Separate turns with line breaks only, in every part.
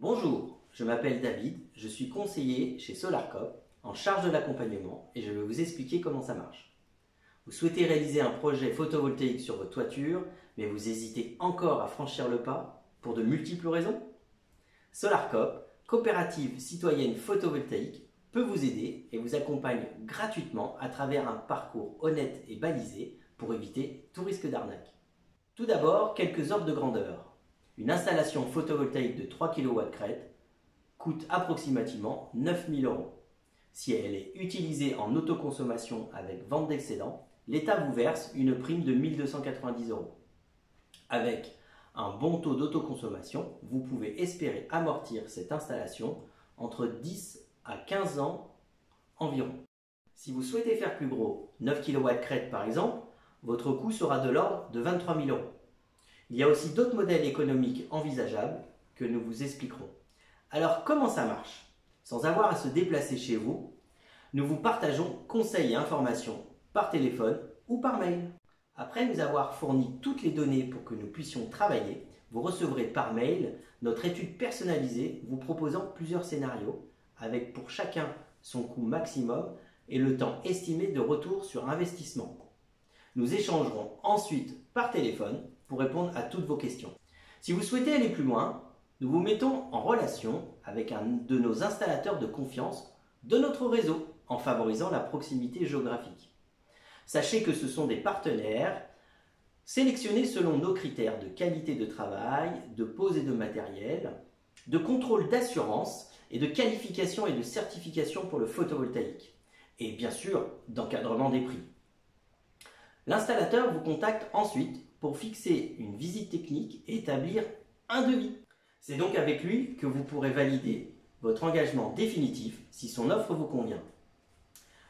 Bonjour, je m'appelle David, je suis conseiller chez SolarCop en charge de l'accompagnement et je vais vous expliquer comment ça marche. Vous souhaitez réaliser un projet photovoltaïque sur votre toiture, mais vous hésitez encore à franchir le pas pour de multiples raisons? SolarCop, coopérative citoyenne photovoltaïque, peut vous aider et vous accompagne gratuitement à travers un parcours honnête et balisé pour éviter tout risque d'arnaque. Tout d'abord, quelques ordres de grandeur. Une installation photovoltaïque de 3 kW crête coûte approximativement 9 000 €. Si elle est utilisée en autoconsommation avec vente d'excédent, l'État vous verse une prime de 1 290 €. Avec un bon taux d'autoconsommation, vous pouvez espérer amortir cette installation entre 10 à 15 ans environ. Si vous souhaitez faire plus gros, 9 kW crête par exemple, votre coût sera de l'ordre de 23 000 €. Il y a aussi d'autres modèles économiques envisageables que nous vous expliquerons. Alors comment ça marche? Sans avoir à se déplacer chez vous, nous vous partageons conseils et informations par téléphone ou par mail. Après nous avoir fourni toutes les données pour que nous puissions travailler, vous recevrez par mail notre étude personnalisée vous proposant plusieurs scénarios avec pour chacun son coût maximum et le temps estimé de retour sur investissement. Nous échangerons ensuite par téléphone pour répondre à toutes vos questions. Si vous souhaitez aller plus loin, nous vous mettons en relation avec un de nos installateurs de confiance de notre réseau en favorisant la proximité géographique. Sachez que ce sont des partenaires sélectionnés selon nos critères de qualité de travail, de pose et de matériel, de contrôle d'assurance et de qualification et de certification pour le photovoltaïque. Et bien sûr, d'encadrement des prix. L'installateur vous contacte ensuite pour fixer une visite technique et établir un devis. C'est donc avec lui que vous pourrez valider votre engagement définitif si son offre vous convient.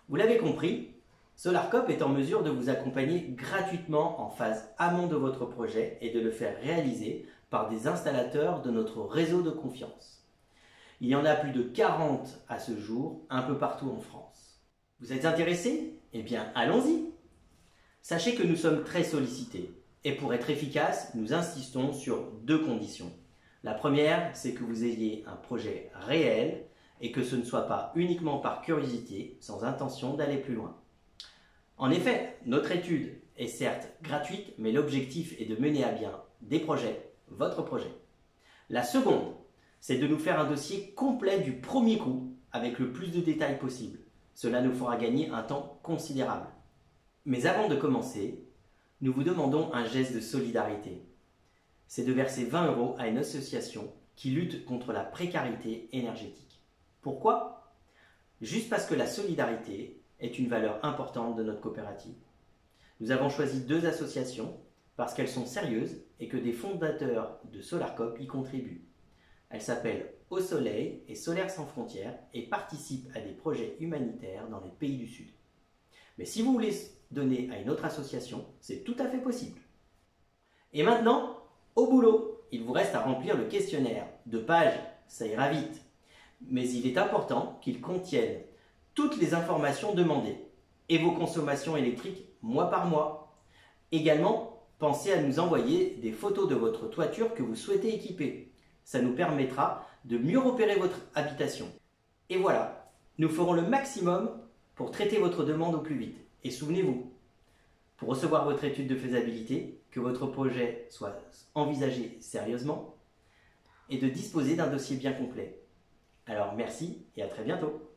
Vous l'avez compris, SolarCop est en mesure de vous accompagner gratuitement en phase amont de votre projet et de le faire réaliser par des installateurs de notre réseau de confiance. Il y en a plus de 40 à ce jour, un peu partout en France. Vous êtes intéressé? Eh bien, allons-y! Sachez que nous sommes très sollicités et pour être efficace, nous insistons sur deux conditions. La première, c'est que vous ayez un projet réel et que ce ne soit pas uniquement par curiosité, sans intention d'aller plus loin. En effet, notre étude est certes gratuite, mais l'objectif est de mener à bien des projets, votre projet. La seconde, c'est de nous faire un dossier complet du premier coup avec le plus de détails possible. Cela nous fera gagner un temps considérable. Mais avant de commencer, nous vous demandons un geste de solidarité. C'est de verser 20 € à une association qui lutte contre la précarité énergétique. Pourquoi? Juste parce que la solidarité est une valeur importante de notre coopérative. Nous avons choisi deux associations parce qu'elles sont sérieuses et que des fondateurs de SolarCop y contribuent. Elles s'appellent Au Soleil et Solaire sans frontières et participent à des projets humanitaires dans les pays du Sud. Mais si vous voulez donner à une autre association, c'est tout à fait possible. Et maintenant, au boulot, il vous reste à remplir le questionnaire. 2 pages, ça ira vite. Mais il est important qu'il contienne toutes les informations demandées et vos consommations électriques mois par mois. Également, pensez à nous envoyer des photos de votre toiture que vous souhaitez équiper. Ça nous permettra de mieux repérer votre habitation. Et voilà, nous ferons le maximum pour traiter votre demande au plus vite. Et souvenez-vous, pour recevoir votre étude de faisabilité, que votre projet soit envisagé sérieusement et de disposer d'un dossier bien complet. Alors merci et à très bientôt.